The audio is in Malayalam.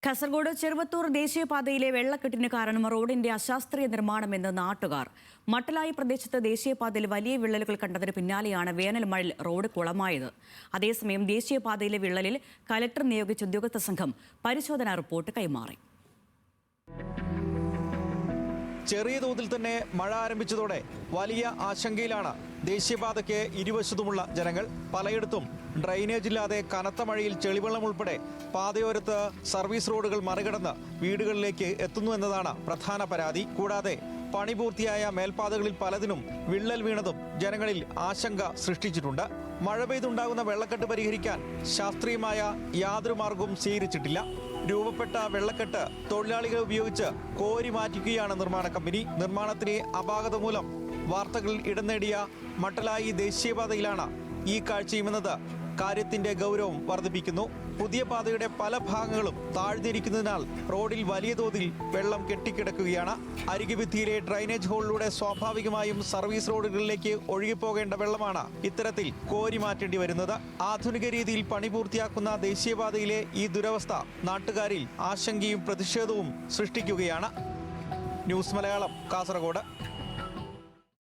കാസർഗോഡ് ചെറുവത്തൂർ ദേശീയപാതയിലെ വെള്ളക്കെട്ടിന് കാരണം റോഡിന്റെ അശാസ്ത്രീയ നിർമ്മാണമെന്ന് നാട്ടുകാർ. മട്ടലായി പ്രദേശത്ത് ദേശീയപാതയിൽ വലിയ വിള്ളലുകൾ കണ്ടതിന് പിന്നാലെയാണ് വേനൽ മഴയിൽ റോഡ് കുളമായത്. അതേസമയം ദേശീയപാതയിലെ വിള്ളലിൽ കലക്ടർ നിയോഗിച്ച ഉദ്യോഗസ്ഥ സംഘം പരിശോധനാ റിപ്പോർട്ട് കൈമാറി. ചെറിയ തോതിൽ തന്നെ മഴ ആരംഭിച്ചതോടെ വലിയ ആശങ്കയിലാണ് ദേശീയപാതയ്ക്ക് ഇരുവശത്തുമുള്ള ജനങ്ങൾ. പലയിടത്തും ഡ്രൈനേജ് ഇല്ലാതെ കനത്ത മഴയിൽ ചെളിവെള്ളം ഉൾപ്പെടെ പാതയോരത്ത് സർവീസ് റോഡുകൾ മറികടന്ന് വീടുകളിലേക്ക് എത്തുന്നു എന്നതാണ് പ്രധാന പരാതി. കൂടാതെ പണി പൂർത്തിയായ മേൽപ്പാതകളിൽ പലതിനും വിള്ളൽ വീണതും ജനങ്ങളിൽ ആശങ്ക സൃഷ്ടിച്ചിട്ടുണ്ട്. മഴ പെയ്തുണ്ടാകുന്ന വെള്ളക്കെട്ട് പരിഹരിക്കാൻ ശാസ്ത്രീയമായ യാതൊരു മാർഗവും സ്വീകരിച്ചിട്ടില്ല. രൂപപ്പെട്ട വെള്ളക്കെട്ട് തൊഴിലാളികളെ ഉപയോഗിച്ച് കോരി മാറ്റിക്കുകയാണ് നിർമ്മാണ കമ്പനി. നിർമ്മാണത്തിന് അപാകത മൂലം വാർത്തകളിൽ ഇടം നേടിയ മട്ടലായി ദേശീയപാതയിലാണ് ഈ കാഴ്ചയുമെന്നത് കാര്യത്തിന്റെ ഗൗരവം വർദ്ധിപ്പിക്കുന്നു. പുതിയ പാതയുടെ പല ഭാഗങ്ങളും താഴ്ന്നിരിക്കുന്നതിനാൽ റോഡിൽ വലിയ തോതിൽ വെള്ളം കെട്ടിക്കിടക്കുകയാണ്. അരികുഭിത്തിയിലെ ഡ്രൈനേജ് ഹോളിലൂടെ സ്വാഭാവികമായും സർവീസ് റോഡുകളിലേക്ക് ഒഴുകിപ്പോകേണ്ട വെള്ളമാണ് ഇത്തരത്തിൽ കോരി മാറ്റേണ്ടി വരുന്നത്. ആധുനിക രീതിയിൽ പണി പൂർത്തിയാക്കുന്ന ദേശീയപാതയിലെ ഈ ദുരവസ്ഥ നാട്ടുകാരിൽ ആശങ്കയും പ്രതിഷേധവും സൃഷ്ടിക്കുകയാണ്. ന്യൂസ് മലയാളം, കാസർഗോഡ്.